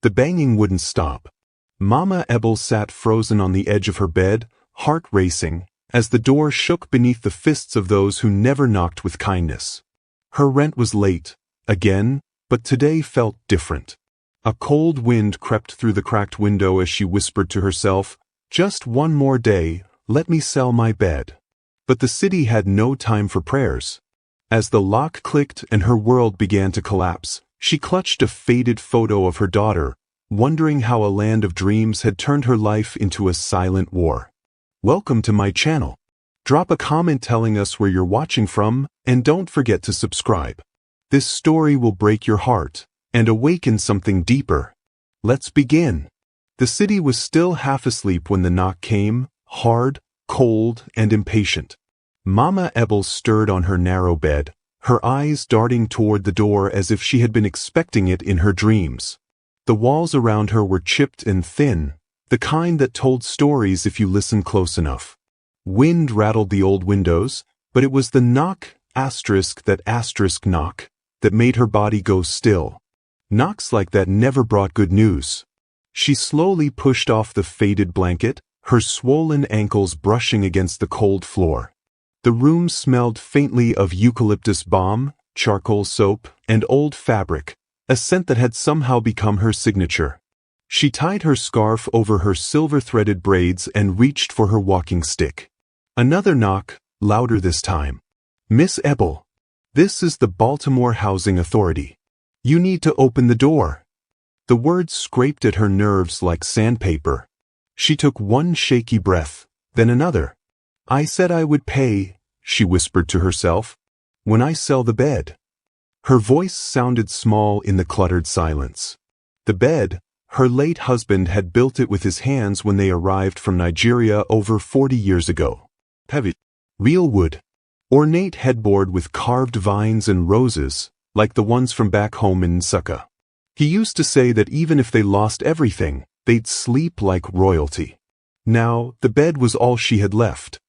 The banging wouldn't stop. Mama Ebel sat frozen on the edge of her bed, heart racing, as the door shook beneath the fists of those who never knocked with kindness. Her rent was late, again, but today felt different. A cold wind crept through the cracked window as she whispered to herself, "Just one more day, let me sell my bed." But the city had no time for prayers. As the lock clicked and her world began to collapse, she clutched a faded photo of her daughter, wondering how a land of dreams had turned her life into a silent war. Welcome to my channel. Drop a comment telling us where you're watching from, and don't forget to subscribe. This story will break your heart and awaken something deeper. Let's begin. The city was still half asleep when the knock came, hard, cold, and impatient. Mama Ebel stirred on her narrow bed, her eyes darting toward the door as if she had been expecting it in her dreams. The walls around her were chipped and thin, the kind that told stories if you listened close enough. Wind rattled the old windows, but it was the knock, knock, that made her body go still. Knocks like that never brought good news. She slowly pushed off the faded blanket, her swollen ankles brushing against the cold floor. The room smelled faintly of eucalyptus balm, charcoal soap, and old fabric, a scent that had somehow become her signature. She tied her scarf over her silver-threaded braids and reached for her walking stick. Another knock, louder this time. "Miss Ebel, this is the Baltimore Housing Authority. You need to open the door." The words scraped at her nerves like sandpaper. She took one shaky breath, then another. "I said I would pay," she whispered to herself, "when I sell the bed." Her voice sounded small in the cluttered silence. The bed, her late husband had built it with his hands when they arrived from Nigeria over 40 years ago. Heavy, real wood, ornate headboard with carved vines and roses, like the ones from back home in Nsukka. He used to say that even if they lost everything, they'd sleep like royalty. Now, the bed was all she had left.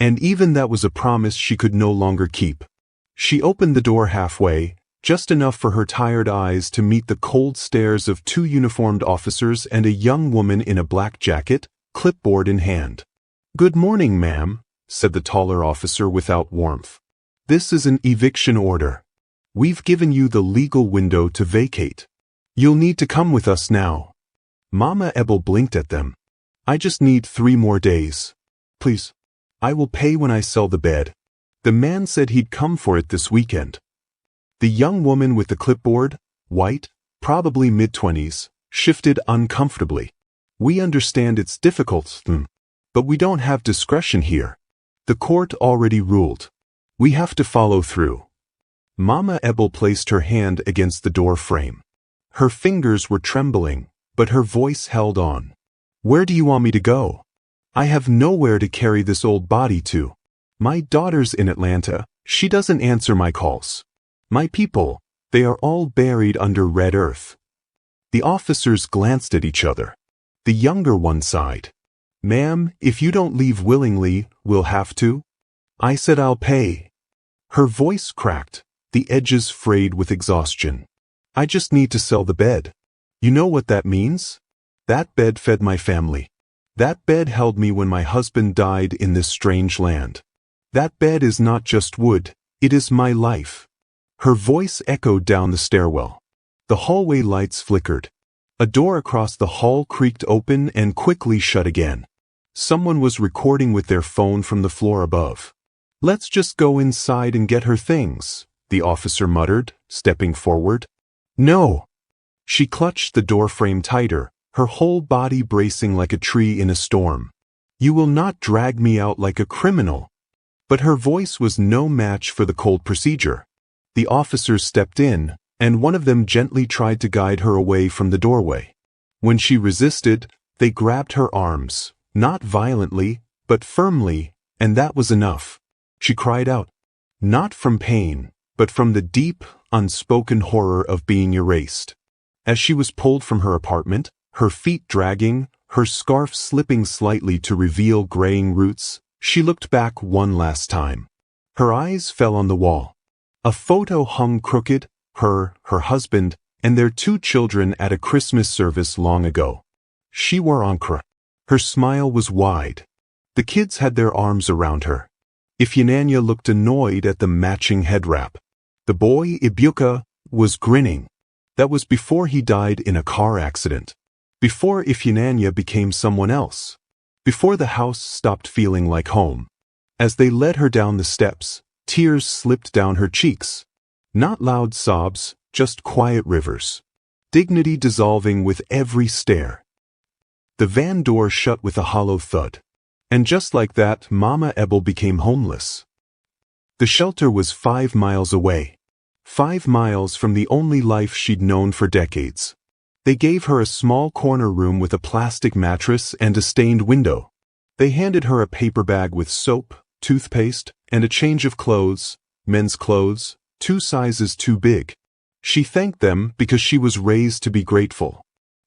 And even that was a promise she could no longer keep. She opened the door halfway, just enough for her tired eyes to meet the cold stares of two uniformed officers and a young woman in a black jacket, clipboard in hand. "Good morning, ma'am," said the taller officer without warmth. "This is an eviction order. We've given you the legal window to vacate. You'll need to come with us now." Mama Ebel blinked at them. "I just need 3 more days. Please. I will pay when I sell the bed." The man said he'd come for it this weekend. The young woman with the clipboard, white, probably mid-20s, shifted uncomfortably. "We understand it's difficult, but we don't have discretion here. The court already ruled. We have to follow through." Mama Ebel placed her hand against the door frame. Her fingers were trembling, but her voice held on. "Where do you want me to go? I have nowhere to carry this old body to. My daughter's in Atlanta, she doesn't answer my calls. My people, they are all buried under red earth." The officers glanced at each other. The younger one sighed. "Ma'am, if you don't leave willingly, we'll have to." "I said I'll pay." Her voice cracked, the edges frayed with exhaustion. "I just need to sell the bed. You know what that means? That bed fed my family. That bed held me when my husband died in this strange land. That bed is not just wood, it is my life." Her voice echoed down the stairwell. The hallway lights flickered. A door across the hall creaked open and quickly shut again. Someone was recording with their phone from the floor above. "Let's just go inside and get her things," the officer muttered, stepping forward. "No." She clutched the doorframe tighter, her whole body bracing like a tree in a storm. "You will not drag me out like a criminal." But her voice was no match for the cold procedure. The officers stepped in, and one of them gently tried to guide her away from the doorway. When she resisted, they grabbed her arms, not violently, but firmly, and that was enough. She cried out, not from pain, but from the deep, unspoken horror of being erased. As she was pulled from her apartment, her feet dragging, her scarf slipping slightly to reveal graying roots, she looked back one last time. Her eyes fell on the wall. A photo hung crooked, her husband, and their 2 children at a Christmas service long ago. She wore encre. Her smile was wide. The kids had their arms around her. Ifeananya looked annoyed at the matching head wrap. The boy, Ibuka, was grinning. That was before he died in a car accident. Before Ifeananya became someone else. Before the house stopped feeling like home. As they led her down the steps, tears slipped down her cheeks. Not loud sobs, just quiet rivers. Dignity dissolving with every stare. The van door shut with a hollow thud. And just like that, Mama Ebel became homeless. The shelter was 5 miles away. 5 miles from the only life she'd known for decades. They gave her a small corner room with a plastic mattress and a stained window. They handed her a paper bag with soap, toothpaste, and a change of clothes, men's clothes, 2 sizes too big. She thanked them because she was raised to be grateful.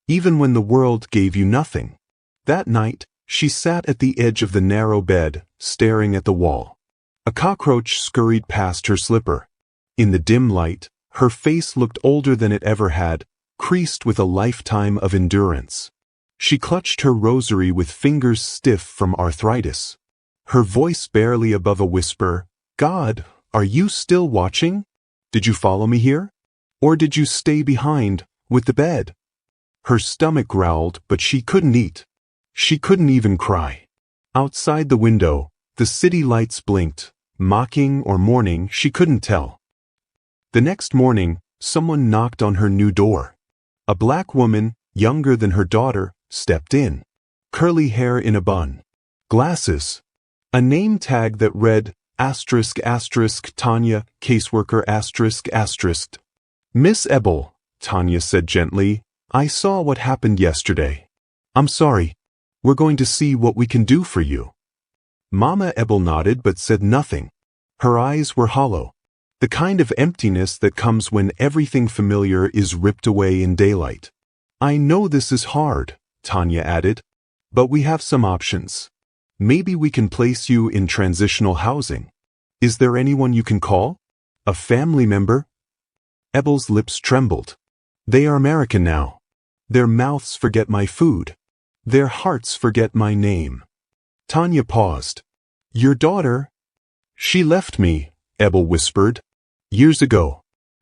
Even when the world gave you nothing. That night, she sat at the edge of the narrow bed, staring at the wall. A cockroach scurried past her slipper. In the dim light, her face looked older than it ever had, creased with a lifetime of endurance. She clutched her rosary with fingers stiff from arthritis. Her voice barely above a whisper, "God, are you still watching? Did you follow me here? Or did you stay behind, with the bed?" Her stomach growled, but she couldn't eat. She couldn't even cry. Outside the window, the city lights blinked, mocking or mourning, she couldn't tell. The next morning, someone knocked on her new door. A black woman, younger than her daughter, stepped in. Curly hair in a bun. Glasses. A name tag that read, **** Tanya, caseworker ****. "Miss Ebel," Tanya said gently, "I saw what happened yesterday. I'm sorry. We're going to see what we can do for you." Mama Ebel nodded but said nothing. Her eyes were hollow. The kind of emptiness that comes when everything familiar is ripped away in daylight. "I know this is hard," Tanya added, "but we have some options. Maybe we can place you in transitional housing. Is there anyone you can call? A family member?" Ebel's lips trembled. "They are American now. Their mouths forget my food. Their hearts forget my name." Tanya paused. "Your daughter?" "She left me," Ebel whispered. "Years ago.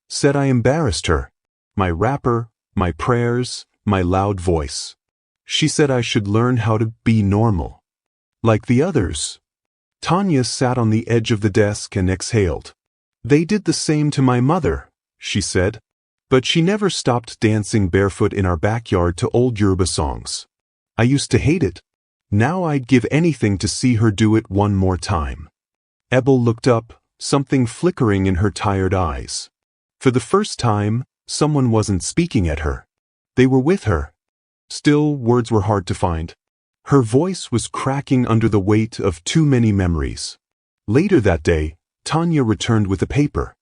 Said I embarrassed her. My wrapper, my prayers, my loud voice. She said I should learn how to be normal. Like the others." Tanya sat on the edge of the desk and exhaled. "They did the same to my mother," she said. "But she never stopped dancing barefoot in our backyard to old Yoruba songs. I used to hate it. Now I'd give anything to see her do it one more time." Ebel looked up, something flickering in her tired eyes. For the first time, someone wasn't speaking at her. They were with her. Still, words were hard to find. Her voice was cracking under the weight of too many memories. Later that day, Tanya returned with a paper.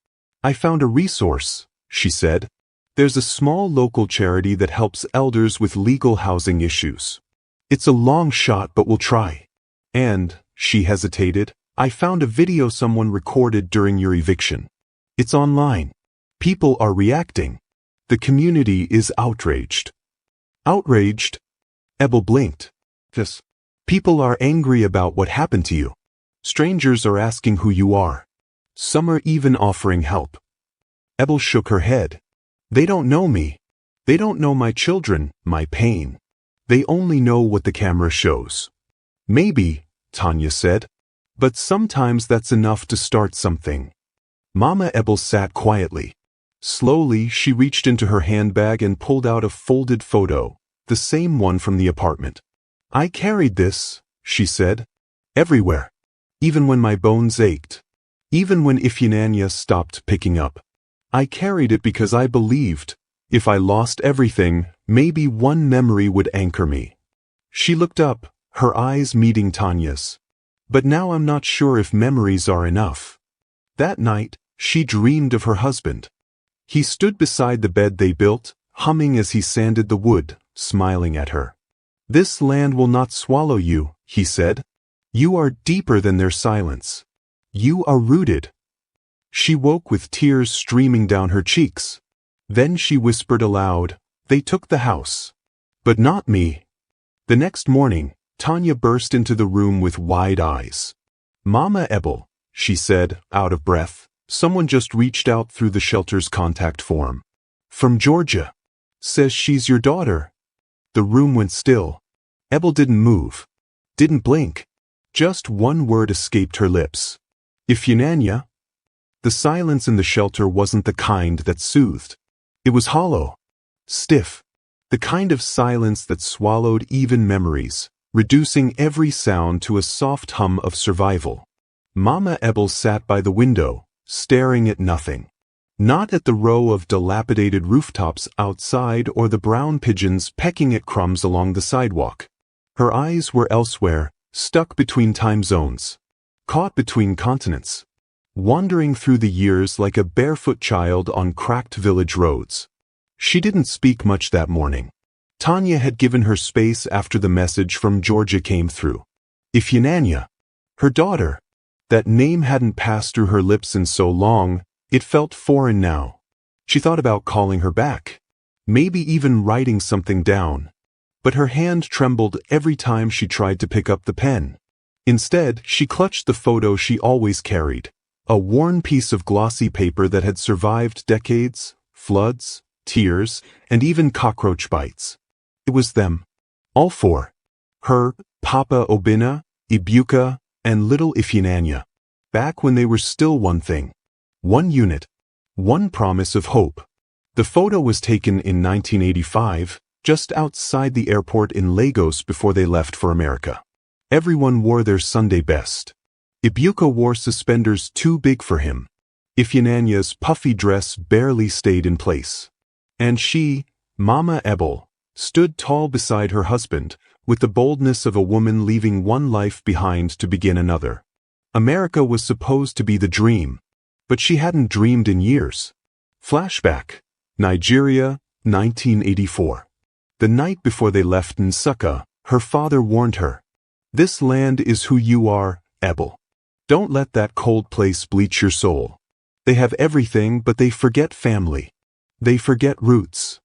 "I found a resource," she said. "There's a small local charity that helps elders with legal housing issues. It's a long shot, but we'll try. And," she hesitated, "I found a video someone recorded during your eviction. It's online. People are reacting. The community is outraged." "Outraged?" Ebel blinked. "Yes. People are angry about what happened to you. Strangers are asking who you are. Some are even offering help." Ebel shook her head. "They don't know me. They don't know my children, my pain. They only know what the camera shows." "Maybe," Tanya said. "But sometimes that's enough to start something." Mama Ebel sat quietly. Slowly, she reached into her handbag and pulled out a folded photo, the same one from the apartment. "I carried this," she said, "everywhere. Even when my bones ached. Even when Ifeananya stopped picking up. I carried it because I believed, if I lost everything, maybe one memory would anchor me." She looked up, her eyes meeting Tanya's. "But now I'm not sure if memories are enough." That night, she dreamed of her husband. He stood beside the bed they built, humming as he sanded the wood, smiling at her. "This land will not swallow you," he said. "You are deeper than their silence. You are rooted." She woke with tears streaming down her cheeks. Then she whispered aloud, "They took the house. But not me." The next morning, Tanya burst into the room with wide eyes. "Mama Ebel," she said, out of breath, "someone just reached out through the shelter's contact form. From Georgia. Says she's your daughter." The room went still. Ebel didn't move. Didn't blink. Just one word escaped her lips. "Ifyunanya." The silence in the shelter wasn't the kind that soothed. It was hollow. Stiff. The kind of silence that swallowed even memories, reducing every sound to a soft hum of survival. Mama Ebel sat by the window, staring at nothing. Not at the row of dilapidated rooftops outside or the brown pigeons pecking at crumbs along the sidewalk. Her eyes were elsewhere, stuck between time zones. Caught between continents. Wandering through the years like a barefoot child on cracked village roads. She didn't speak much that morning. Tanya had given her space after the message from Georgia came through. Ifyunanya. Her daughter. That name hadn't passed through her lips in so long, it felt foreign now. She thought about calling her back. Maybe even writing something down. But her hand trembled every time she tried to pick up the pen. Instead, she clutched the photo she always carried. A worn piece of glossy paper that had survived decades, floods, tears, and even cockroach bites. It was them. All four. Her, Papa Obinna, Ibuka, and little Ifyunanya. Back when they were still one thing. One unit. One promise of hope. The photo was taken in 1985, just outside the airport in Lagos before they left for America. Everyone wore their Sunday best. Ibuka wore suspenders too big for him. Ifyunanya's puffy dress barely stayed in place. And she, Mama Ebel, stood tall beside her husband, with the boldness of a woman leaving one life behind to begin another. America was supposed to be the dream, but she hadn't dreamed in years. Flashback. Nigeria, 1984. The night before they left Nsukka, her father warned her. "This land is who you are, Ebel. Don't let that cold place bleach your soul. They have everything, but they forget family. They forget roots."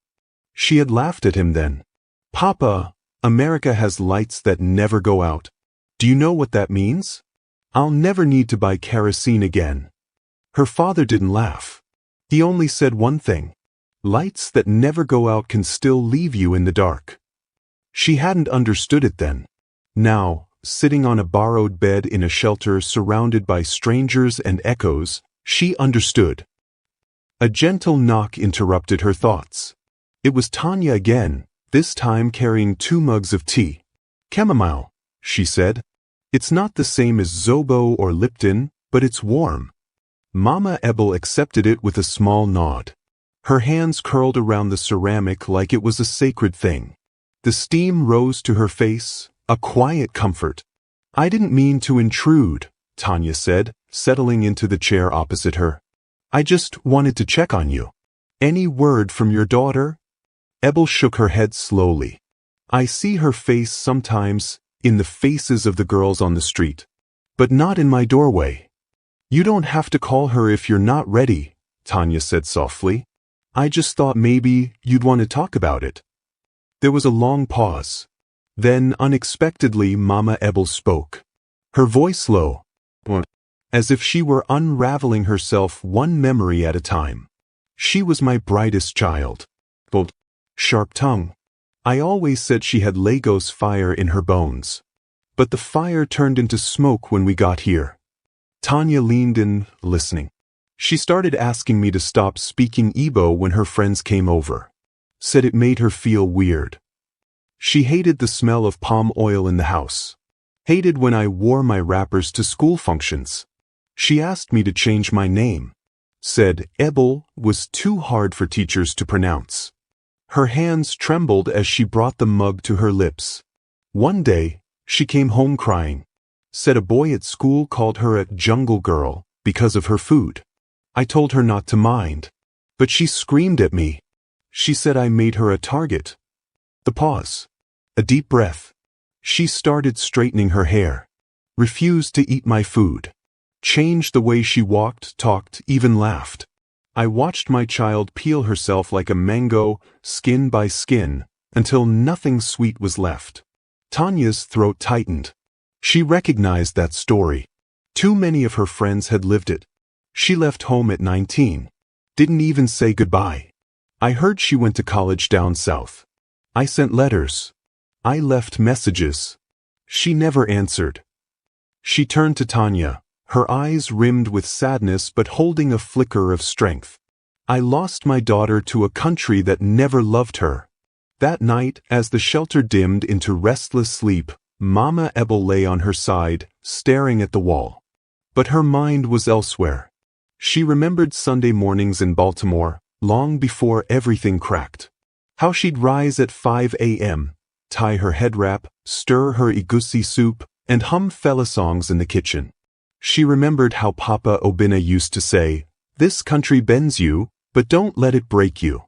She had laughed at him then. "Papa, America has lights that never go out. Do you know what that means? I'll never need to buy kerosene again." Her father didn't laugh. He only said one thing. Lights that never go out can still leave you in the dark. She hadn't understood it then. Now, sitting on a borrowed bed in a shelter surrounded by strangers and echoes, she understood. A gentle knock interrupted her thoughts. It was Tanya again, this time carrying 2 mugs of tea. "Chamomile," she said. "It's not the same as Zobo or Lipton, but it's warm." Mama Ebel accepted it with a small nod. Her hands curled around the ceramic like it was a sacred thing. The steam rose to her face, a quiet comfort. "I didn't mean to intrude," Tanya said, settling into the chair opposite her. "I just wanted to check on you. Any word from your daughter?" Ebel shook her head slowly. "I see her face sometimes, in the faces of the girls on the street. But not in my doorway." "You don't have to call her if you're not ready," Tanya said softly. "I just thought maybe you'd want to talk about it." There was a long pause. Then, unexpectedly, Mama Ebel spoke. Her voice low, as if she were unraveling herself one memory at a time. "She was my brightest child." Bold, sharp tongue. "I always said she had Lagos fire in her bones. But the fire turned into smoke when we got here." Tanya leaned in, listening. She started asking me to stop speaking Igbo when her friends came over. Said it made her feel weird. She hated the smell of palm oil in the house. Hated when I wore my wrappers to school functions. She asked me to change my name. Said Ebel was too hard for teachers to pronounce. Her hands trembled as she brought the mug to her lips. One day, she came home crying. Said a boy at school called her a jungle girl because of her food. I told her not to mind. But she screamed at me. She said I made her a target. The pause. A deep breath. She started straightening her hair. Refused to eat my food. Changed the way she walked, talked, even laughed. I watched my child peel herself like a mango, skin by skin, until nothing sweet was left. Tanya's throat tightened. She recognized that story. Too many of her friends had lived it. She left home at 19. Didn't even say goodbye. I heard she went to college down south. I sent letters. I left messages. She never answered. She turned to Tanya, her eyes rimmed with sadness but holding a flicker of strength. I lost my daughter to a country that never loved her. That night, as the shelter dimmed into restless sleep, Mama Ebel lay on her side, staring at the wall. But her mind was elsewhere. She remembered Sunday mornings in Baltimore, long before everything cracked. How she'd rise at 5 a.m., tie her head wrap, stir her egusi soup, and hum fella songs in the kitchen. She remembered how Papa Obinna used to say, "This country bends you, but don't let it break you."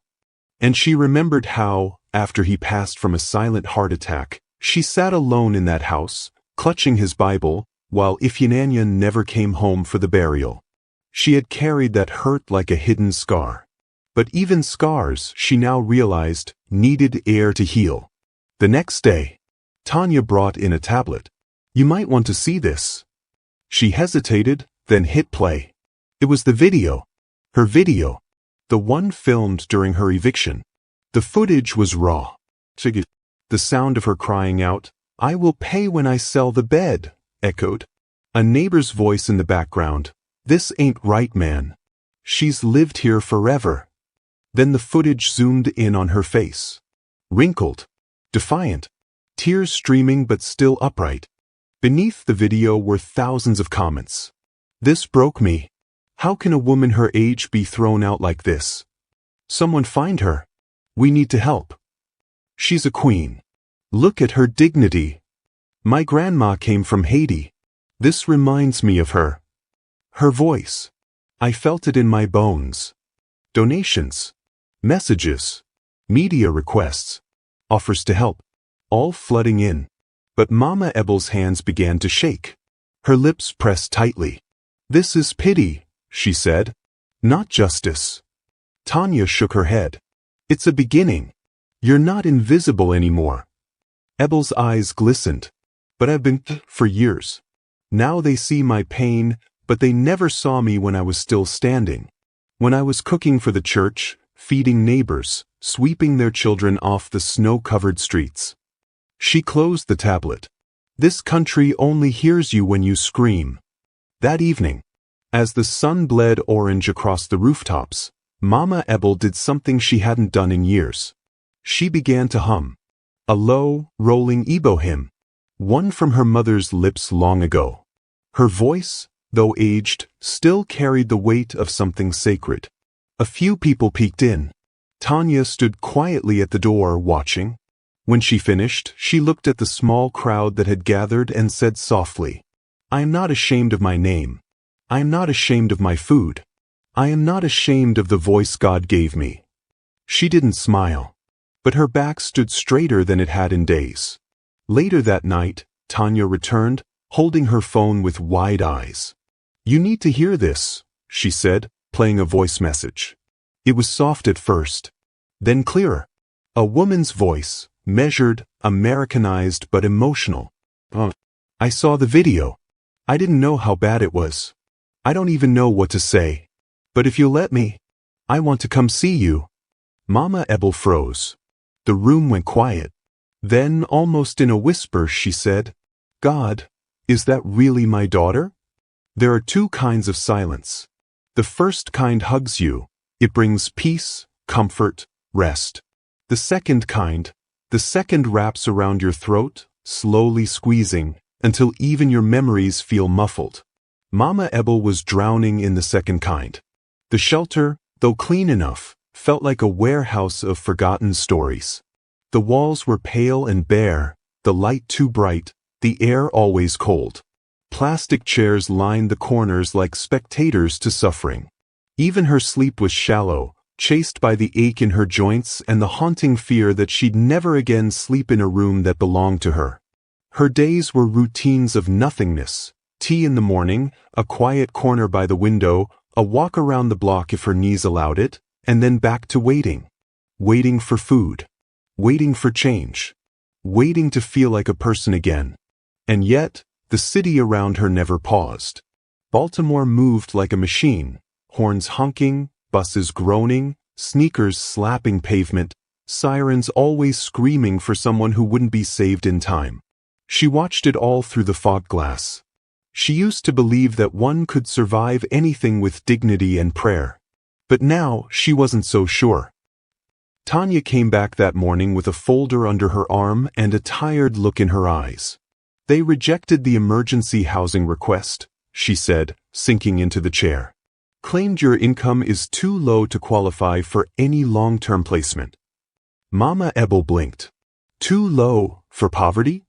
And she remembered how, after he passed from a silent heart attack, she sat alone in that house, clutching his Bible, while Ifyinanya never came home for the burial. She had carried that hurt like a hidden scar. But even scars, she now realized, needed air to heal. The next day, Tanya brought in a tablet. "You might want to see this." She hesitated, then hit play. It was the video. Her video. The one filmed during her eviction. The footage was raw. The sound of her crying out, "I will pay when I sell the bed," echoed. A neighbor's voice in the background, "This ain't right, man. She's lived here forever." Then the footage zoomed in on her face. Wrinkled. Defiant. Tears streaming but still upright. Beneath the video were thousands of comments. "This broke me. How can a woman her age be thrown out like this? Someone find her. We need to help. She's a queen. Look at her dignity. My grandma came from Haiti. This reminds me of her. Her voice. I felt it in my bones." Donations. Messages. Media requests. Offers to help. All flooding in. But Mama Ebel's hands began to shake. Her lips pressed tightly. "This is pity," she said. "Not justice." Tanya shook her head. "It's a beginning. You're not invisible anymore." Ebel's eyes glistened. "But I've been for years. Now they see my pain, but they never saw me when I was still standing. When I was cooking for the church, feeding neighbors, sweeping their children off the snow-covered streets." She closed the tablet. "This country only hears you when you scream." That evening, as the sun bled orange across the rooftops, Mama Ebel did something she hadn't done in years. She began to hum. A low, rolling Igbo hymn, one from her mother's lips long ago. Her voice, though aged, still carried the weight of something sacred. A few people peeked in. Tanya stood quietly at the door, watching. When she finished, she looked at the small crowd that had gathered and said softly, "I am not ashamed of my name. I am not ashamed of my food. I am not ashamed of the voice God gave me." She didn't smile, but her back stood straighter than it had in days. Later that night, Tanya returned, holding her phone with wide eyes. "You need to hear this," she said, playing a voice message. It was soft at first, then clearer. A woman's voice, measured, Americanized but emotional. "I saw the video. I didn't know how bad it was. I don't even know what to say. But if you'll let me, I want to come see you." Mama Ebel froze. The room went quiet. Then, almost in a whisper, she said, "God, is that really my daughter?" There are two kinds of silence. The first kind hugs you. It brings peace, comfort, rest. The second wraps around your throat, slowly squeezing, until even your memories feel muffled. Mama Ebel was drowning in the second kind. The shelter, though clean enough, felt like a warehouse of forgotten stories. The walls were pale and bare, the light too bright, the air always cold. Plastic chairs lined the corners like spectators to suffering. Even her sleep was shallow, chased by the ache in her joints and the haunting fear that she'd never again sleep in a room that belonged to her. Her days were routines of nothingness. Tea in the morning, a quiet corner by the window, A walk around the block if her knees allowed it, and then back to waiting. Waiting for food. Waiting for change. Waiting to feel like a person again. And yet, the city around her never paused. Baltimore moved like a machine, horns honking, buses groaning, sneakers slapping pavement, sirens always screaming for someone who wouldn't be saved in time. She watched it all through the fog glass. She used to believe that one could survive anything with dignity and prayer. But now she wasn't so sure. Tanya came back that morning with a folder under her arm and a tired look in her eyes. They rejected the emergency housing request, she said, sinking into the chair. Claimed your income is too low to qualify for any long-term placement. Mama Ebel blinked. Too low for poverty?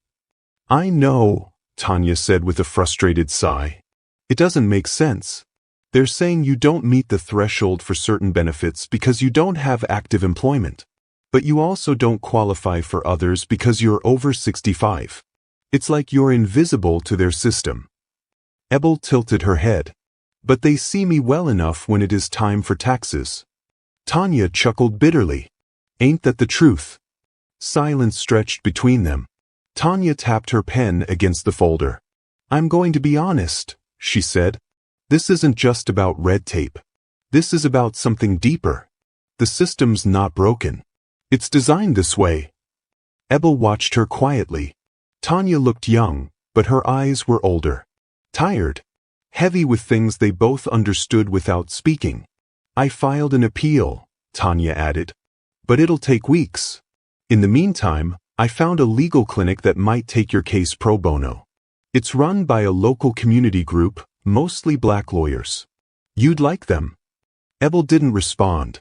I know, Tanya said with a frustrated sigh. It doesn't make sense. They're saying you don't meet the threshold for certain benefits because you don't have active employment. But you also don't qualify for others because you're over 65. It's like you're invisible to their system. Ebel tilted her head. But they see me well enough when it is time for taxes. Tanya chuckled bitterly. Ain't that the truth? Silence stretched between them. Tanya tapped her pen against the folder. I'm going to be honest, she said. This isn't just about red tape. This is about something deeper. The system's not broken. It's designed this way. Ebel watched her quietly. Tanya looked young, but her eyes were older. Tired. Heavy with things they both understood without speaking. I filed an appeal, Tanya added. But it'll take weeks. In the meantime, I found a legal clinic that might take your case pro bono. It's run by a local community group, mostly black lawyers. You'd like them. Ebel didn't respond.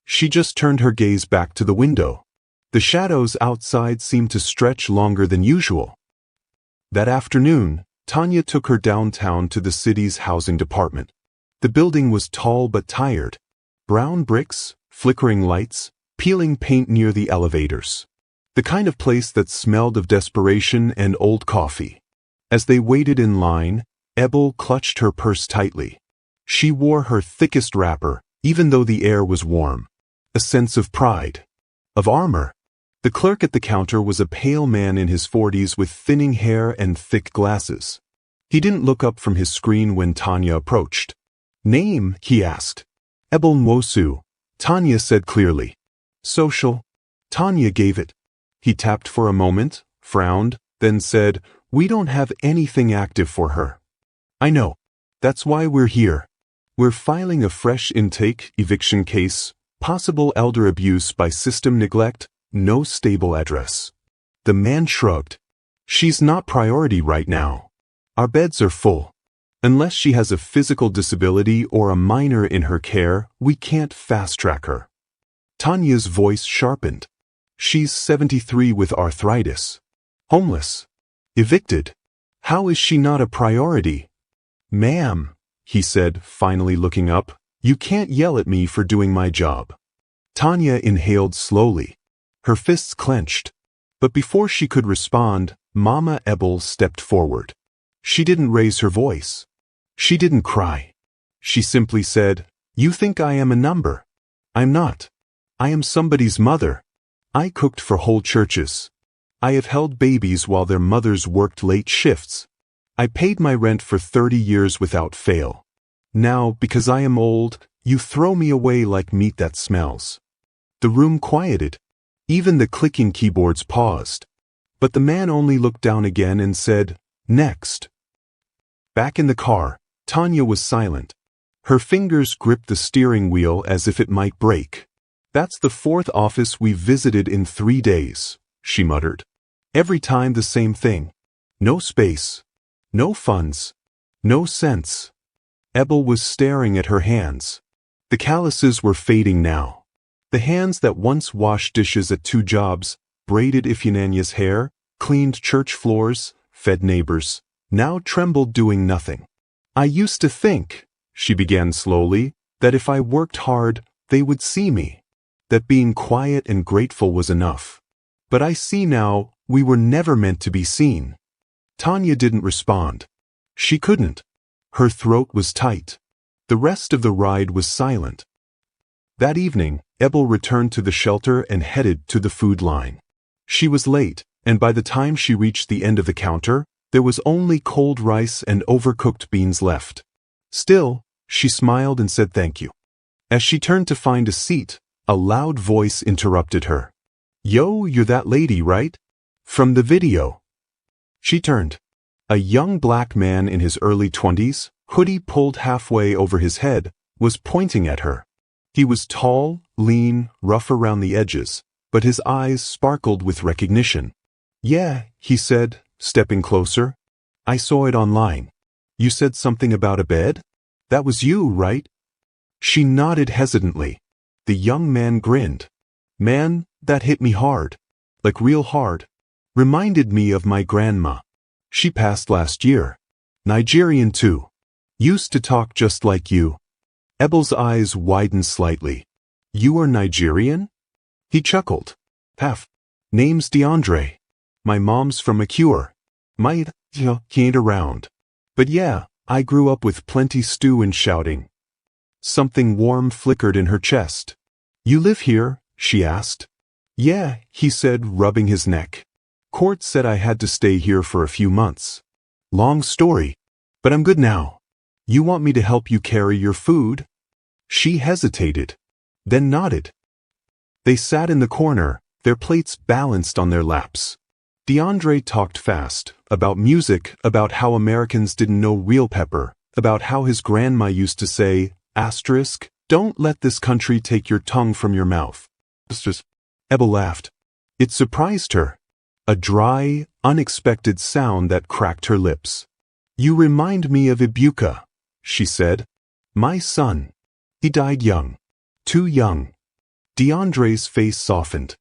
She just turned her gaze back to the window. The shadows outside seemed to stretch longer than usual. That afternoon, Tanya took her downtown to the city's housing department. The building was tall but tired. Brown bricks, flickering lights, peeling paint near the elevators. The kind of place that smelled of desperation and old coffee. As they waited in line, Ebel clutched her purse tightly. She wore her thickest wrapper, even though the air was warm. A sense of pride. Of armor. The clerk at the counter was a pale man in his 40s with thinning hair and thick glasses. He didn't look up from his screen when Tanya approached. Name, he asked. Ebel Nwosu, Tanya said clearly. Social. Tanya gave it. He tapped for a moment, frowned, then said, We don't have anything active for her. I know. That's why we're here. We're filing a fresh intake eviction case, possible elder abuse by system neglect, no stable address. The man shrugged. She's not priority right now. Our beds are full. Unless she has a physical disability or a minor in her care, we can't fast-track her. Tanya's voice sharpened. She's 73 with arthritis. Homeless. Evicted. How is she not a priority? Ma'am, he said, finally looking up, you can't yell at me for doing my job. Tanya inhaled slowly. Her fists clenched. But before she could respond, Mama Ebel stepped forward. She didn't raise her voice. She didn't cry. She simply said, You think I am a number. I'm not. I am somebody's mother. I cooked for whole churches. I have held babies while their mothers worked late shifts. I paid my rent for 30 years without fail. Now, because I am old, you throw me away like meat that smells. The room quieted. Even the clicking keyboards paused. But the man only looked down again and said, Next. Back in the car, Tanya was silent. Her fingers gripped the steering wheel as if it might break. That's the fourth office we've visited in 3 days, she muttered. Every time the same thing. No space. No funds. No sense. Ebel was staring at her hands. The calluses were fading now. The hands that once washed dishes at 2 jobs, braided Ifeanyi's hair, cleaned church floors, fed neighbors, now trembled doing nothing. I used to think, she began slowly, that if I worked hard, they would see me. That being quiet and grateful was enough. But I see now, we were never meant to be seen. Tanya didn't respond. She couldn't. Her throat was tight. The rest of the ride was silent. That evening, Ebel returned to the shelter and headed to the food line. She was late, and by the time she reached the end of the counter, there was only cold rice and overcooked beans left. Still, she smiled and said thank you. As she turned to find a seat, a loud voice interrupted her. "Yo, you're that lady, right? From the video." She turned. A young black man in his early 20s, hoodie pulled halfway over his head, was pointing at her. He was tall, lean, rough around the edges, but his eyes sparkled with recognition. "Yeah," he said, stepping closer. "I saw it online. You said something about a bed? That was you, right?" She nodded hesitantly. The young man grinned. "Man, that hit me hard. Like real hard. Reminded me of my grandma. She passed last year. Nigerian too. Used to talk just like you." Ebel's eyes widened slightly. "You are Nigerian?" He chuckled. "Half. Name's DeAndre. My mom's from Acure. Might, he ain't around. But yeah, I grew up with plenty stew and shouting." Something warm flickered in her chest. "You live here?" she asked. "Yeah," he said, rubbing his neck. "Court said I had to stay here for a few months. Long story. But I'm good now. You want me to help you carry your food?" She hesitated, then nodded. They sat in the corner, their plates balanced on their laps. DeAndre talked fast, about music, about how Americans didn't know real pepper, about how his grandma used to say, asterisk, "Don't let this country take your tongue from your mouth." Ebel laughed. It surprised her. A dry, unexpected sound that cracked her lips. "You remind me of Ibuka," she said. "My son. He died young. Too young." DeAndre's face softened.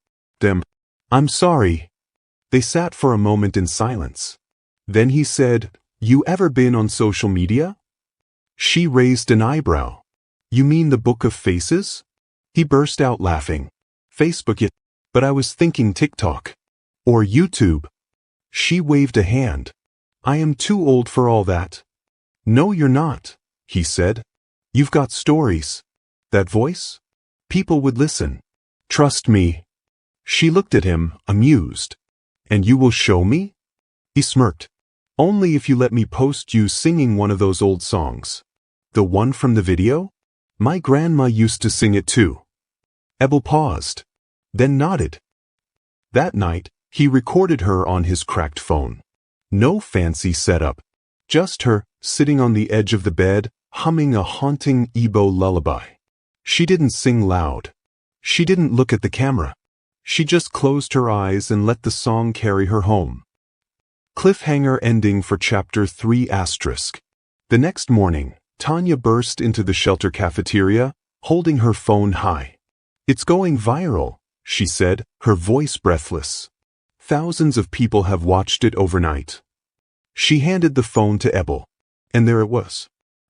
"I'm sorry." They sat for a moment in silence. Then he said, "You ever been on social media?" She raised an eyebrow. "You mean the Book of Faces?" He burst out laughing. "Facebook it, but I was thinking TikTok. Or YouTube." She waved a hand. "I am too old for all that." "No, you're not," he said. "You've got stories. That voice? People would listen. Trust me." She looked at him, amused. "And you will show me?" He smirked. "Only if you let me post you singing one of those old songs." "The one from the video?" "My grandma used to sing it too." Ebel paused, then nodded. That night, he recorded her on his cracked phone. No fancy setup. Just her, sitting on the edge of the bed, humming a haunting Igbo lullaby. She didn't sing loud. She didn't look at the camera. She just closed her eyes and let the song carry her home. Cliffhanger ending for Chapter 3 asterisk. The next morning, Tanya burst into the shelter cafeteria, holding her phone high. "It's going viral," she said, her voice breathless. "Thousands of people have watched it overnight." She handed the phone to Ebel. And there it was.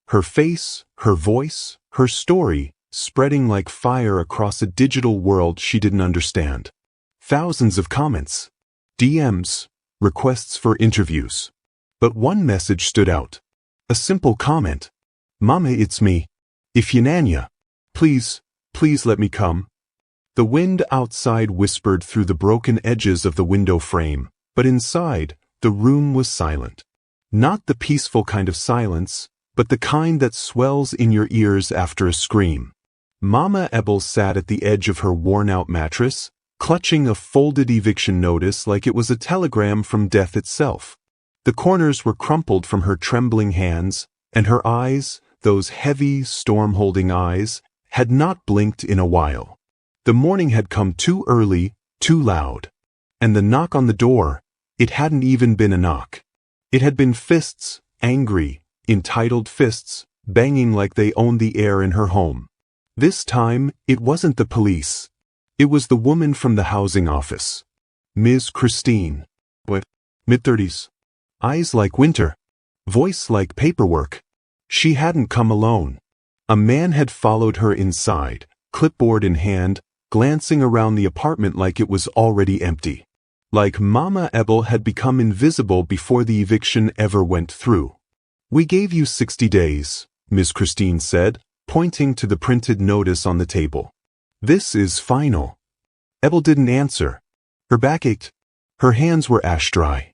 Her face, her voice, her story, spreading like fire across a digital world she didn't understand. Thousands of comments, DMs, requests for interviews. But one message stood out. A simple comment. "Mama, it's me. Ifyananya. Please, please let me come." The wind outside whispered through the broken edges of the window frame, but inside, the room was silent. Not the peaceful kind of silence, but the kind that swells in your ears after a scream. Mama Ebel sat at the edge of her worn-out mattress, clutching a folded eviction notice like it was a telegram from death itself. The corners were crumpled from her trembling hands, and her eyes, those heavy, storm-holding eyes, had not blinked in a while. The morning had come too early, too loud. And the knock on the door, it hadn't even been a knock. It had been fists, angry, entitled fists, banging like they owned the air in her home. This time, it wasn't the police. It was the woman from the housing office. Ms. Christine. Mid-30s. Eyes like winter. Voice like paperwork. She hadn't come alone. A man had followed her inside, clipboard in hand, glancing around the apartment like it was already empty. Like Mama Ebel had become invisible before the eviction ever went through. "We gave you 60 days," Miss Christine said, pointing to the printed notice on the table. This is final. Ebel didn't answer. Her back ached. Her hands were ash dry.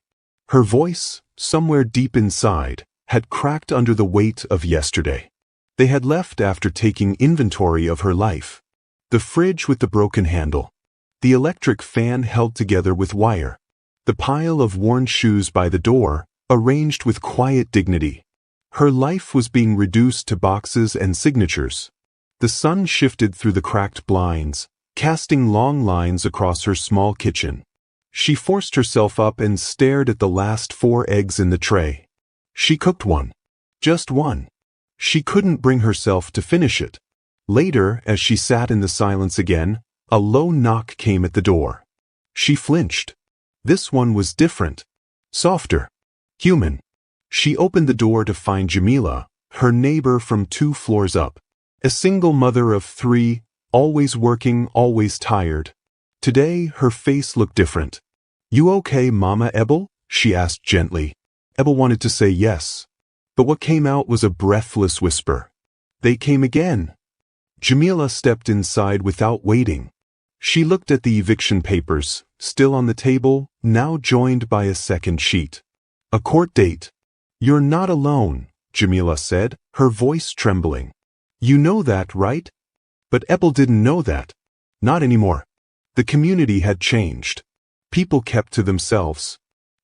Her voice, somewhere deep inside, had cracked under the weight of yesterday. They had left after taking inventory of her life. The fridge with the broken handle. The electric fan held together with wire. The pile of worn shoes by the door, arranged with quiet dignity. Her life was being reduced to boxes and signatures. The sun shifted through the cracked blinds, casting long lines across her small kitchen. She forced herself up and stared at the last 4 eggs in the tray. She cooked one. Just one. She couldn't bring herself to finish it. Later, as she sat in the silence again, a low knock came at the door. She flinched. This one was different. Softer. Human. She opened the door to find Jamila, her neighbor from 2 floors up. A single mother of 3, always working, always tired. Today, her face looked different. You okay, Mama Ebel? She asked gently. Ebel wanted to say yes. But what came out was a breathless whisper. They came again. Jamila stepped inside without waiting. She looked at the eviction papers, still on the table, now joined by a second sheet. A court date. You're not alone, Jamila said, her voice trembling. You know that, right? But Ebel didn't know that. Not anymore. The community had changed. People kept to themselves.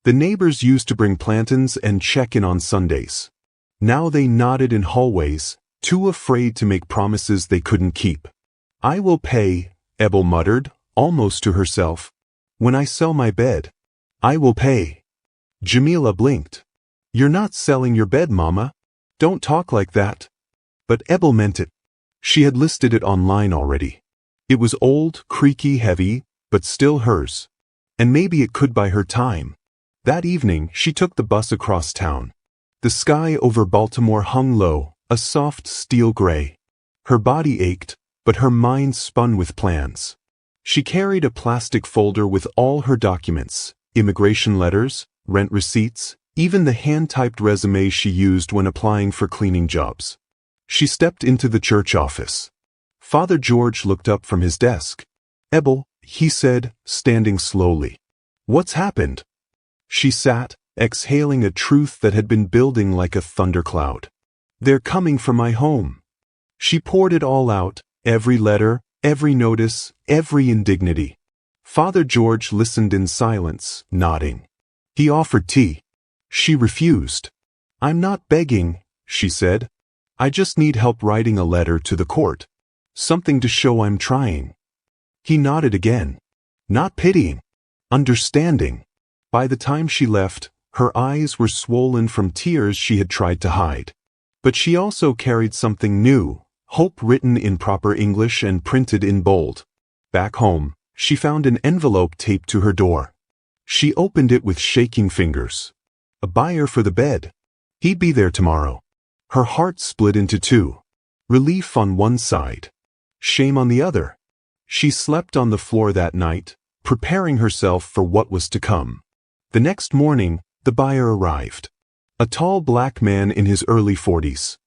The neighbors used to bring plantains and check in on Sundays. Now they nodded in hallways, too afraid to make promises they couldn't keep. I will pay, Ebel muttered, almost to herself. When I sell my bed. I will pay. Jamila blinked. You're not selling your bed, Mama. Don't talk like that. But Ebel meant it. She had listed it online already. It was old, creaky, heavy, but still hers. And maybe it could buy her time. That evening, she took the bus across town. The sky over Baltimore hung low, a soft steel gray. Her body ached, but her mind spun with plans. She carried a plastic folder with all her documents, immigration letters, rent receipts, even the hand-typed resume she used when applying for cleaning jobs. She stepped into the church office. Father George looked up from his desk. Ebel, he said, standing slowly. What's happened? She sat, exhaling a truth that had been building like a thundercloud. They're coming for my home. She poured it all out, every letter, every notice, every indignity. Father George listened in silence, nodding. He offered tea. She refused. I'm not begging, she said. I just need help writing a letter to the court. Something to show I'm trying. He nodded again. Not pitying. Understanding. By the time she left, her eyes were swollen from tears she had tried to hide. But she also carried something new, hope written in proper English and printed in bold. Back home, she found an envelope taped to her door. She opened it with shaking fingers. A buyer for the bed. He'd be there tomorrow. Her heart split into 2. Relief on one side. Shame on the other. She slept on the floor that night, preparing herself for what was to come. The next morning, the buyer arrived. A tall black man in his early 40s.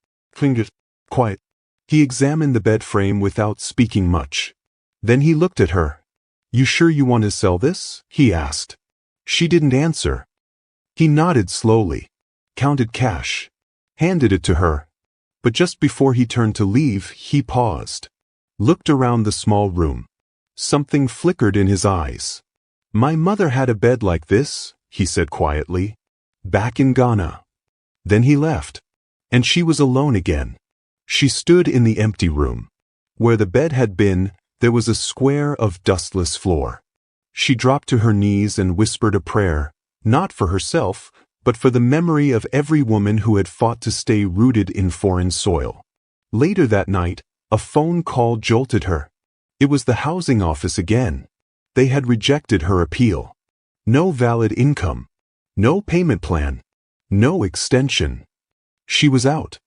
Quiet. He examined the bed frame without speaking much. Then he looked at her. You sure you want to sell this? He asked. She didn't answer. He nodded slowly, counted cash, handed it to her. But just before he turned to leave, he paused. Looked around the small room. Something flickered in his eyes. My mother had a bed like this, he said quietly. Back in Ghana. Then he left. And she was alone again. She stood in the empty room. Where the bed had been, there was a square of dustless floor. She dropped to her knees and whispered a prayer, not for herself, but for the memory of every woman who had fought to stay rooted in foreign soil. Later that night, a phone call jolted her. It was the housing office again. They had rejected her appeal. No valid income. No payment plan. No extension. She was out.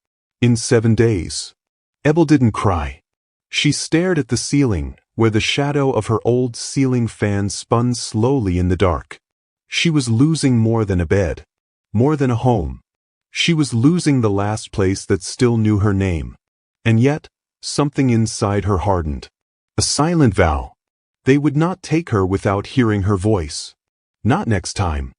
In 7 days. Ebel didn't cry. She stared at the ceiling, where the shadow of her old ceiling fan spun slowly in the dark. She was losing more than a bed. More than a home. She was losing the last place that still knew her name. And yet, something inside her hardened. A silent vow. They would not take her without hearing her voice. Not next time.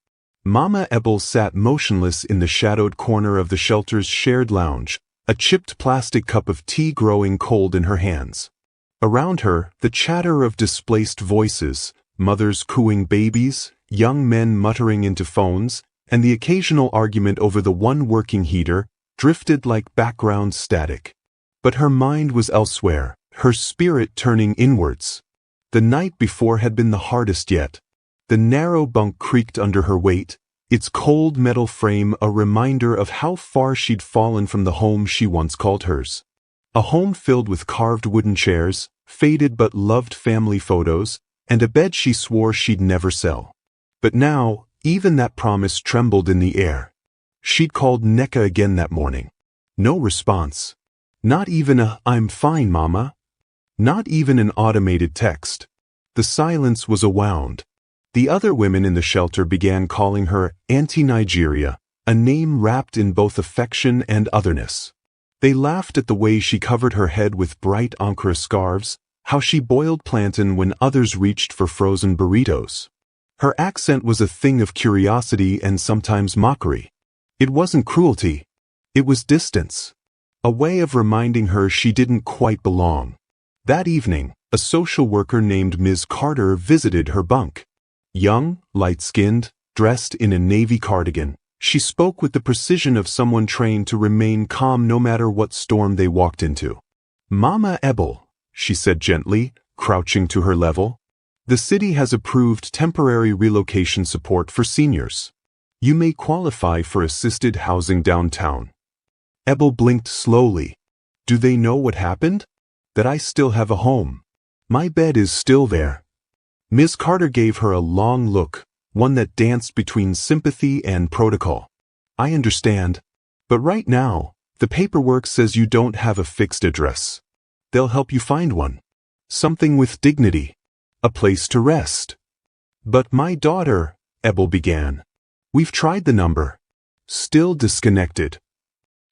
Mama Ebel sat motionless in the shadowed corner of the shelter's shared lounge, a chipped plastic cup of tea growing cold in her hands. Around her, the chatter of displaced voices, mothers cooing babies, young men muttering into phones, and the occasional argument over the one working heater, drifted like background static. But her mind was elsewhere, her spirit turning inwards. The night before had been the hardest yet. The narrow bunk creaked under her weight, its cold metal frame a reminder of how far she'd fallen from the home she once called hers. A home filled with carved wooden chairs, faded but loved family photos, and a bed she swore she'd never sell. But now, even that promise trembled in the air. She'd called Neka again that morning. No response. Not even a "I'm fine, Mama." Not even an automated text. The silence was a wound. The other women in the shelter began calling her Auntie Nigeria, a name wrapped in both affection and otherness. They laughed at the way she covered her head with bright Ankara scarves, how she boiled plantain when others reached for frozen burritos. Her accent was a thing of curiosity and sometimes mockery. It wasn't cruelty. It was distance. A way of reminding her she didn't quite belong. That evening, a social worker named Ms. Carter visited her bunk. Young, light-skinned, dressed in a navy cardigan, she spoke with the precision of someone trained to remain calm no matter what storm they walked into. "Mama Ebel," she said gently, crouching to her level, "the city has approved temporary relocation support for seniors. You may qualify for assisted housing downtown." Ebel blinked slowly. "Do they know what happened? That I still have a home. My bed is still there." Ms. Carter gave her a long look, one that danced between sympathy and protocol. "I understand. But right now, the paperwork says you don't have a fixed address. They'll help you find one. Something with dignity. A place to rest." "But my daughter," Ebel began. "We've tried the number." Still disconnected.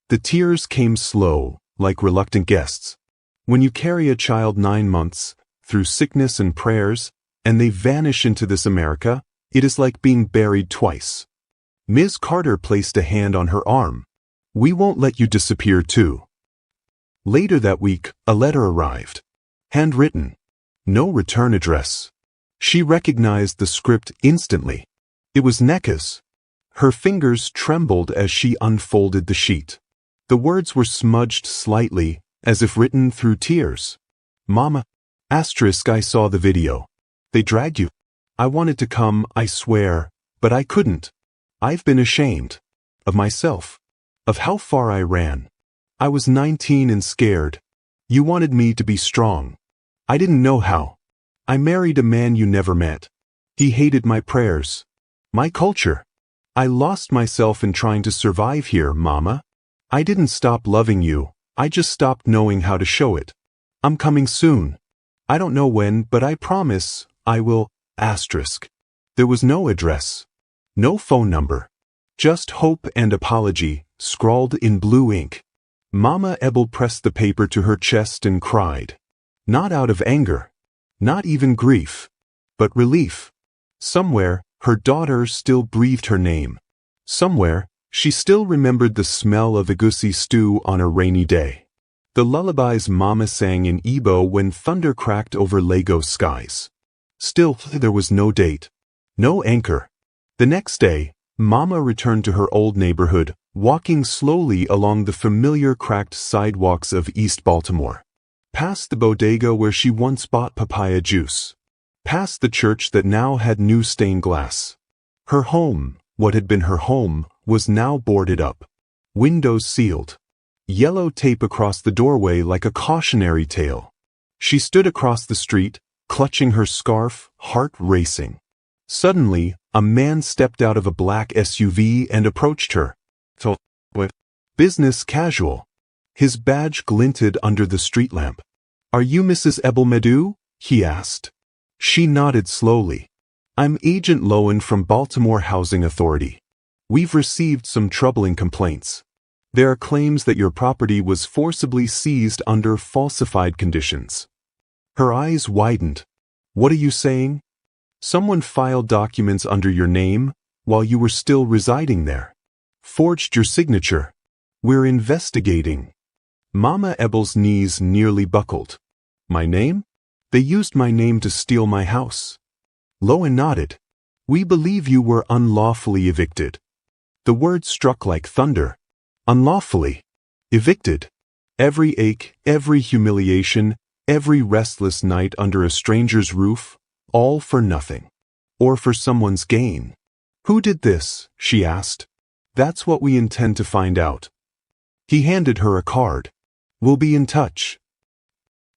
The tears came slow, like reluctant guests. When you carry a child 9 months, through sickness and prayers, and they vanish into this America, it is like being buried twice. Ms. Carter placed a hand on her arm. "We won't let you disappear too." Later that week, a letter arrived. Handwritten. No return address. She recognized the script instantly. It was Neka's. Her fingers trembled as she unfolded the sheet. The words were smudged slightly, as if written through tears. "Mama, *, I saw the video. They dragged you. I wanted to come, I swear, but I couldn't. I've been ashamed. Of myself. Of how far I ran. I was 19 and scared. You wanted me to be strong. I didn't know how. I married a man you never met. He hated my prayers. My culture. I lost myself in trying to survive here, Mama. I didn't stop loving you, I just stopped knowing how to show it. I'm coming soon. I don't know when, but I promise, I will, *. There was no address. No phone number. Just hope and apology, scrawled in blue ink. Mama Ebel pressed the paper to her chest and cried. Not out of anger. Not even grief. But relief. Somewhere, her daughter still breathed her name. Somewhere, she still remembered the smell of egusi stew on a rainy day. The lullabies Mama sang in Igbo when thunder cracked over Lagos skies. Still, there was no date. No anchor. The next day, Mama returned to her old neighborhood, walking slowly along the familiar cracked sidewalks of East Baltimore. Past the bodega where she once bought papaya juice. Past the church that now had new stained glass. Her home, what had been her home, was now boarded up. Windows sealed. Yellow tape across the doorway like a cautionary tale. She stood across the street, clutching her scarf, heart racing. Suddenly, a man stepped out of a black SUV and approached her. Business casual. His badge glinted under the street lamp. "Are you Mrs. Ebel Medu?" he asked. She nodded slowly. "I'm Agent Lowen from Baltimore Housing Authority." We've received some troubling complaints. There are claims that your property was forcibly seized under falsified conditions. Her eyes widened. What are you saying? Someone filed documents under your name while you were still residing there. Forged your signature. We're investigating. Mama Ebel's knees nearly buckled. My name? They used my name to steal my house. Lowen nodded. We believe you were unlawfully evicted. The word struck like thunder. Unlawfully. Evicted. Every ache, every humiliation, every restless night under a stranger's roof, all for nothing. Or for someone's gain. Who did this? She asked. That's what we intend to find out. He handed her a card. We'll be in touch.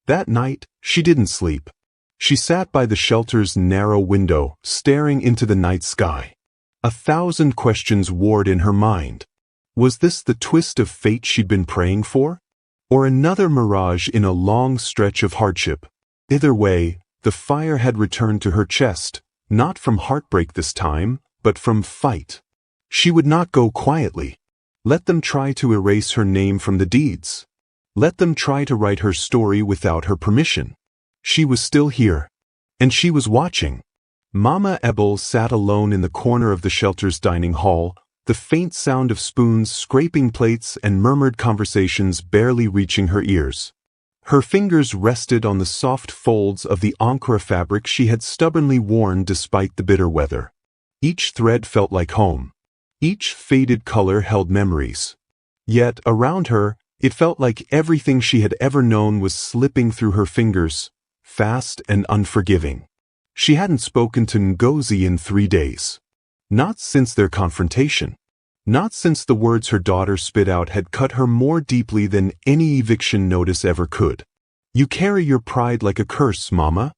That night, she didn't sleep. She sat by the shelter's narrow window, staring into the night sky. 1,000 questions warred in her mind. Was this the twist of fate she'd been praying for? Or another mirage in a long stretch of hardship? Either way, the fire had returned to her chest, not from heartbreak this time, but from fight. She would not go quietly. Let them try to erase her name from the deeds. Let them try to write her story without her permission. She was still here. And she was watching. Mama Ebel sat alone in the corner of the shelter's dining hall, the faint sound of spoons scraping plates and murmured conversations barely reaching her ears. Her fingers rested on the soft folds of the Ankara fabric she had stubbornly worn despite the bitter weather. Each thread felt like home. Each faded color held memories. Yet, around her, it felt like everything she had ever known was slipping through her fingers, fast and unforgiving. She hadn't spoken to Ngozi in 3 days. Not since their confrontation. Not since the words her daughter spit out had cut her more deeply than any eviction notice ever could. You carry your pride like a curse, Mama.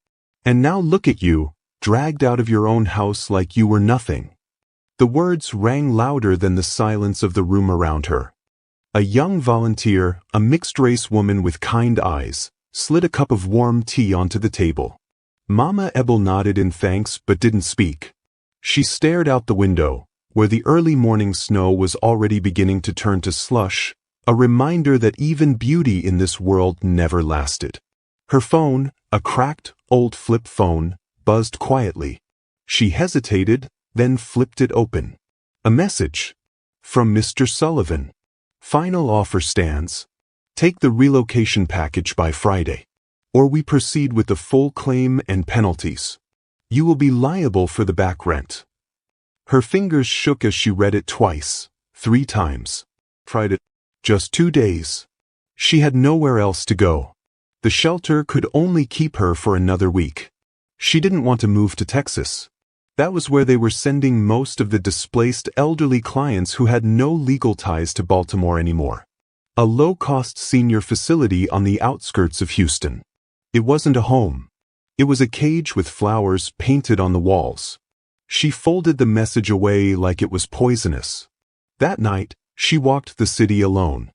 And now look at you, dragged out of your own house like you were nothing. The words rang louder than the silence of the room around her. A young volunteer, a mixed-race woman with kind eyes, slid a cup of warm tea onto the table. Mama Ebel nodded in thanks but didn't speak. She stared out the window, where the early morning snow was already beginning to turn to slush, a reminder that even beauty in this world never lasted. Her phone, a cracked, old flip phone, buzzed quietly. She hesitated, then flipped it open. A message. From Mr. Sullivan. Final offer stands. Take the relocation package by Friday. Or we proceed with the full claim and penalties. You will be liable for the back rent. Her fingers shook as she read it twice, 3 times. Friday. Just 2 days. She had nowhere else to go. The shelter could only keep her for another week. She didn't want to move to Texas. That was where they were sending most of the displaced elderly clients who had no legal ties to Baltimore anymore. A low-cost senior facility on the outskirts of Houston. It wasn't a home. It was a cage with flowers painted on the walls. She folded the message away like it was poisonous. That night, she walked the city alone.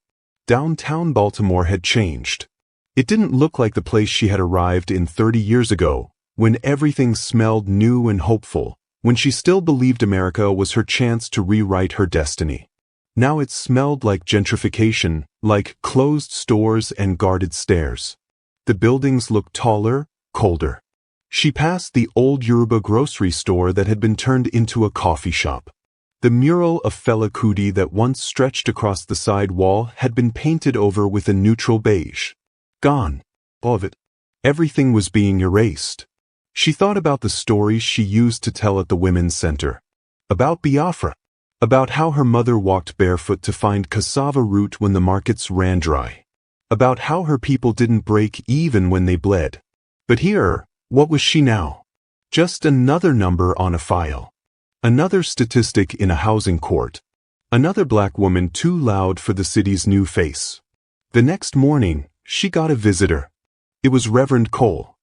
Downtown Baltimore had changed. It didn't look like the place she had arrived in 30 years ago, when everything smelled new and hopeful, when she still believed America was her chance to rewrite her destiny. Now it smelled like gentrification, like closed stores and guarded stairs. The buildings looked taller, colder. She passed the old Yoruba grocery store that had been turned into a coffee shop. The mural of Fela Kuti that once stretched across the side wall had been painted over with a neutral beige. Gone. All of it. Everything was being erased. She thought about the stories she used to tell at the Women's Center. About Biafra. About how her mother walked barefoot to find cassava root when the markets ran dry. About how her people didn't break even when they bled. But here, what was she now? Just another number on a file. Another statistic in a housing court. Another black woman too loud for the city's new face. The next morning, she got a visitor. It was Reverend Cole.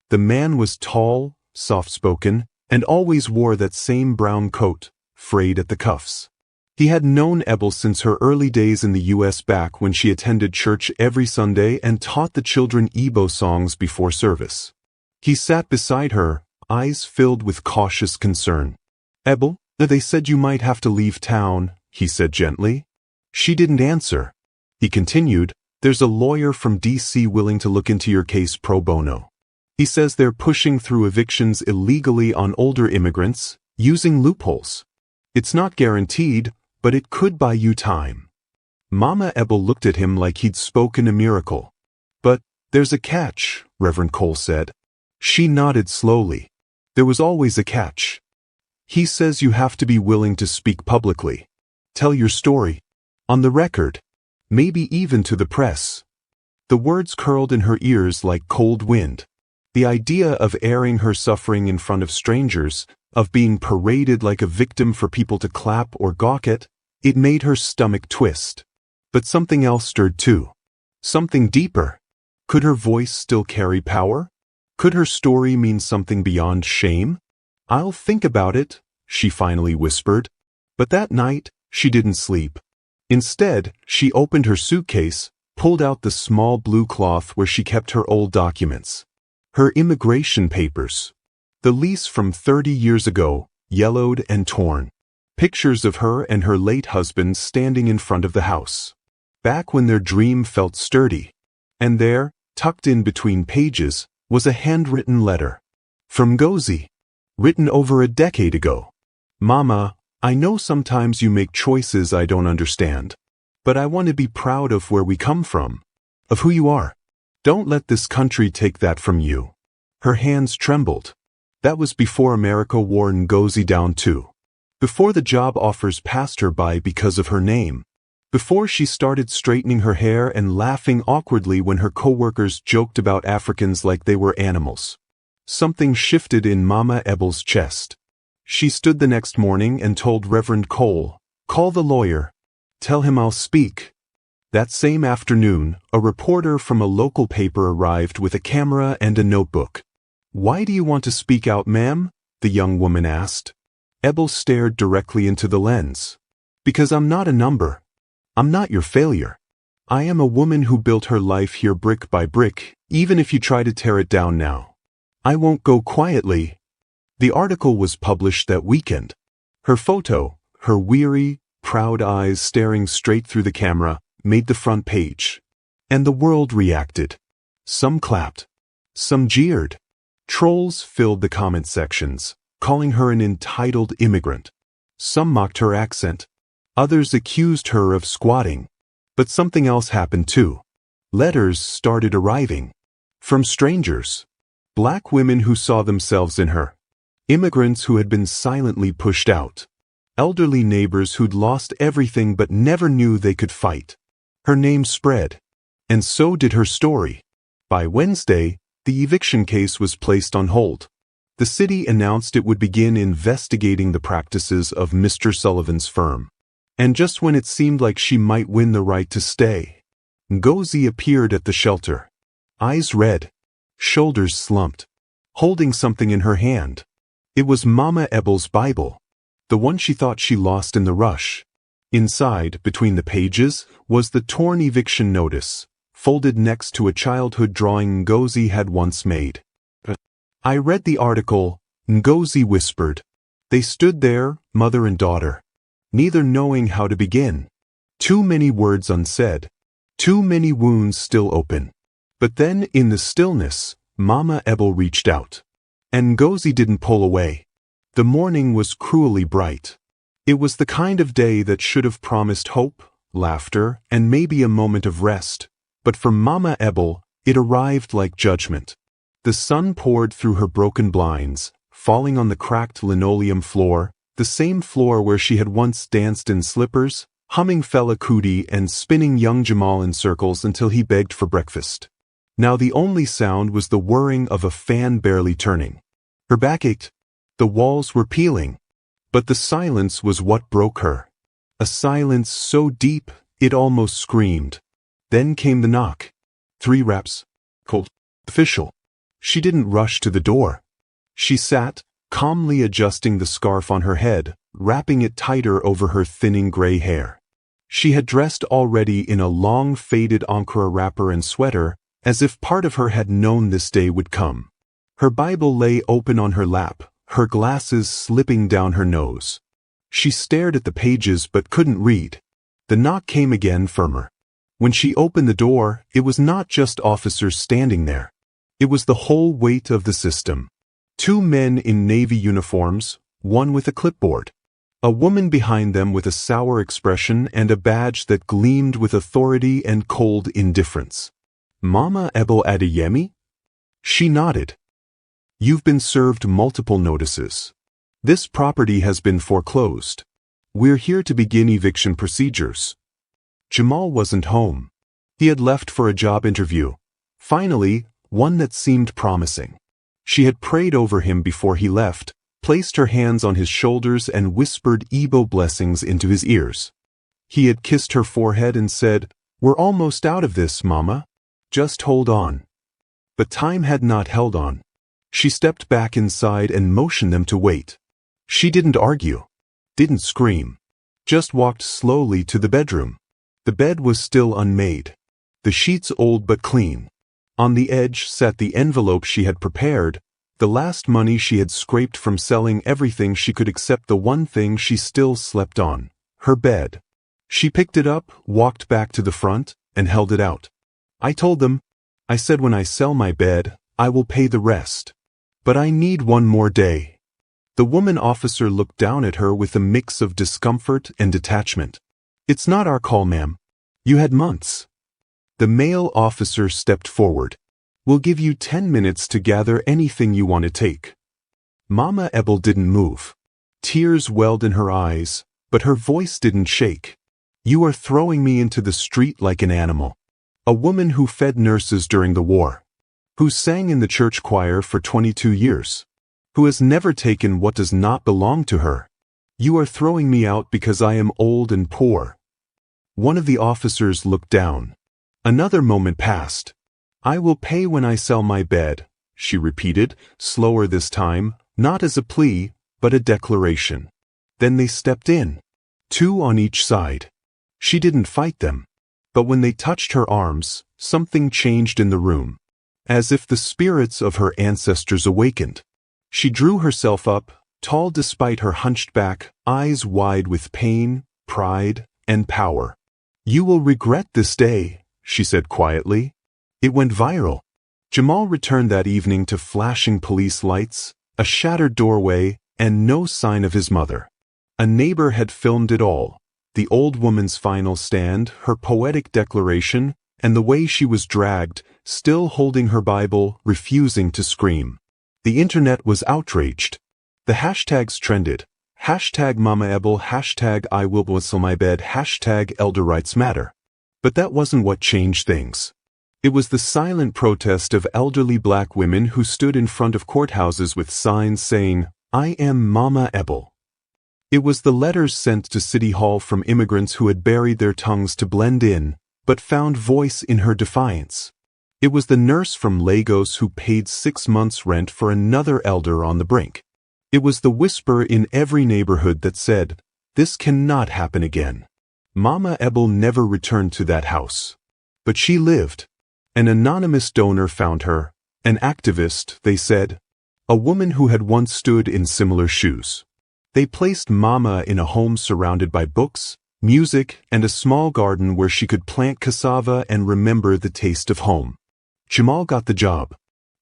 The man was tall, soft-spoken, and always wore that same brown coat, frayed at the cuffs. He had known Ebel since her early days in the U.S. back when she attended church every Sunday and taught the children Igbo songs before service. He sat beside her, eyes filled with cautious concern. Ebel, They said you might have to leave town, he said gently. She didn't answer. He continued, there's a lawyer from D.C. willing to look into your case pro bono. He says they're pushing through evictions illegally on older immigrants, using loopholes. It's not guaranteed, but it could buy you time. Mama Ebel looked at him like he'd spoken a miracle. But there's a catch, Reverend Cole said. She nodded slowly. There was always a catch. He says you have to be willing to speak publicly. Tell your story. On the record. Maybe even to the press. The words curled in her ears like cold wind. The idea of airing her suffering in front of strangers, of being paraded like a victim for people to clap or gawk at, it made her stomach twist. But something else stirred too. Something deeper. Could her voice still carry power? Could her story mean something beyond shame? I'll think about it, she finally whispered. But that night, she didn't sleep. Instead, she opened her suitcase, pulled out the small blue cloth where she kept her old documents. Her immigration papers. The lease from 30 years ago, yellowed and torn. Pictures of her and her late husband standing in front of the house. Back when their dream felt sturdy. And there, tucked in between pages, was a handwritten letter. From Ngozi. Written over a decade ago. Mama, I know sometimes you make choices I don't understand. But I want to be proud of where we come from. Of who you are. Don't let this country take that from you. Her hands trembled. That was before America wore Ngozi down too. Before the job offers passed her by because of her name. Before she started straightening her hair and laughing awkwardly when her coworkers joked about Africans like they were animals. Something shifted in Mama Ebel's chest. She stood the next morning and told Reverend Cole, call the lawyer. Tell him I'll speak. That same afternoon, a reporter from a local paper arrived with a camera and a notebook. Why do you want to speak out, ma'am? The young woman asked. Ebel stared directly into the lens. Because I'm not a number. I'm not your failure. I am a woman who built her life here brick by brick, even if you try to tear it down now. I won't go quietly. The article was published that weekend. Her photo, her weary, proud eyes staring straight through the camera, made the front page. And the world reacted. Some clapped. Some jeered. Trolls filled the comment sections, calling her an entitled immigrant. Some mocked her accent. Others accused her of squatting. But something else happened too. Letters started arriving. From strangers. Black women who saw themselves in her. Immigrants who had been silently pushed out. Elderly neighbors who'd lost everything but never knew they could fight. Her name spread. And so did her story. By Wednesday, the eviction case was placed on hold. The city announced it would begin investigating the practices of Mr. Sullivan's firm. And just when it seemed like she might win the right to stay, Ngozi appeared at the shelter. Eyes red. Shoulders slumped. Holding something in her hand. It was Mama Ebel's Bible. The one she thought she lost in the rush. Inside, between the pages, was the torn eviction notice, folded next to a childhood drawing Ngozi had once made. I read the article, Ngozi whispered. They stood there, mother and daughter, neither knowing how to begin. Too many words unsaid. Too many wounds still open. But then, in the stillness, Mama Ebel reached out. And Ngozi didn't pull away. The morning was cruelly bright. It was the kind of day that should have promised hope, laughter, and maybe a moment of rest. But for Mama Ebel, it arrived like judgment. The sun poured through her broken blinds, falling on the cracked linoleum floor, the same floor where she had once danced in slippers, humming Fela Kuti and spinning young Jamal in circles until he begged for breakfast. Now the only sound was the whirring of a fan barely turning. Her back ached. The walls were peeling. But the silence was what broke her. A silence so deep, it almost screamed. Then came the knock. 3 raps. Cold. Official. She didn't rush to the door. She sat, calmly adjusting the scarf on her head, wrapping it tighter over her thinning gray hair. She had dressed already in a long faded Ankara wrapper and sweater, as if part of her had known this day would come. Her Bible lay open on her lap, her glasses slipping down her nose. She stared at the pages but couldn't read. The knock came again, firmer. When she opened the door, it was not just officers standing there. It was the whole weight of the system. 2 men in navy uniforms, one with a clipboard. A woman behind them with a sour expression and a badge that gleamed with authority and cold indifference. Mama Ebel Adeyemi? She nodded. You've been served multiple notices. This property has been foreclosed. We're here to begin eviction procedures. Jamal wasn't home. He had left for a job interview. Finally, one that seemed promising. She had prayed over him before he left, placed her hands on his shoulders and whispered Igbo blessings into his ears. He had kissed her forehead and said, "We're almost out of this, Mama. Just hold on." But time had not held on. She stepped back inside and motioned them to wait. She didn't argue, didn't scream, just walked slowly to the bedroom. The bed was still unmade, the sheets old but clean. On the edge sat the envelope she had prepared, the last money she had scraped from selling everything she could except the one thing she still slept on, her bed. She picked it up, walked back to the front, and held it out. I told them, I said when I sell my bed, I will pay the rest. But I need one more day. The woman officer looked down at her with a mix of discomfort and detachment. It's not our call, ma'am. You had months. The male officer stepped forward. We'll give you 10 minutes to gather anything you want to take. Mama Ebel didn't move. Tears welled in her eyes, but her voice didn't shake. You are throwing me into the street like an animal. A woman who fed nurses during the war. Who sang in the church choir for 22 years. Who has never taken what does not belong to her. You are throwing me out because I am old and poor. One of the officers looked down. Another moment passed. I will pay when I sell my bed, she repeated, slower this time, not as a plea, but a declaration. Then they stepped in. 2 on each side. She didn't fight them. But when they touched her arms, something changed in the room. As if the spirits of her ancestors awakened. She drew herself up, tall despite her hunched back, eyes wide with pain, pride, and power. You will regret this day, she said quietly. It went viral. Jamal returned that evening to flashing police lights, a shattered doorway, and no sign of his mother. A neighbor had filmed it all. The old woman's final stand, her poetic declaration, and the way she was dragged, still holding her Bible, refusing to scream. The internet was outraged. The hashtags trended. Hashtag Mama Ebel, hashtag I will whistle my bed, hashtag Elder Rights Matter. But that wasn't what changed things. It was the silent protest of elderly black women who stood in front of courthouses with signs saying, I am Mama Ebel. It was the letters sent to City Hall from immigrants who had buried their tongues to blend in, but found voice in her defiance. It was the nurse from Lagos who paid 6 months' rent for another elder on the brink. It was the whisper in every neighborhood that said, this cannot happen again. Mama Ebel never returned to that house. But she lived. An anonymous donor found her, an activist, they said, a woman who had once stood in similar shoes. They placed Mama in a home surrounded by books, music, and a small garden where she could plant cassava and remember the taste of home. Jamal got the job.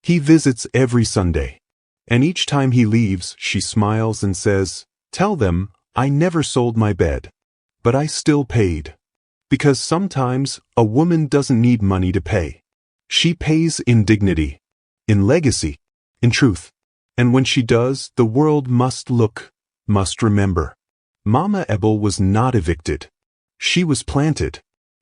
He visits every Sunday. And each time he leaves, she smiles and says, tell them, I never sold my bed. But I still paid. Because sometimes, a woman doesn't need money to pay. She pays in dignity, in legacy, in truth. And when she does, the world must look, must remember. Mama Ebel was not evicted. She was planted.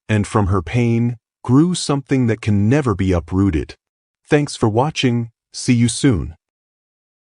And from her pain, grew something that can never be uprooted. Thanks for watching. See you soon.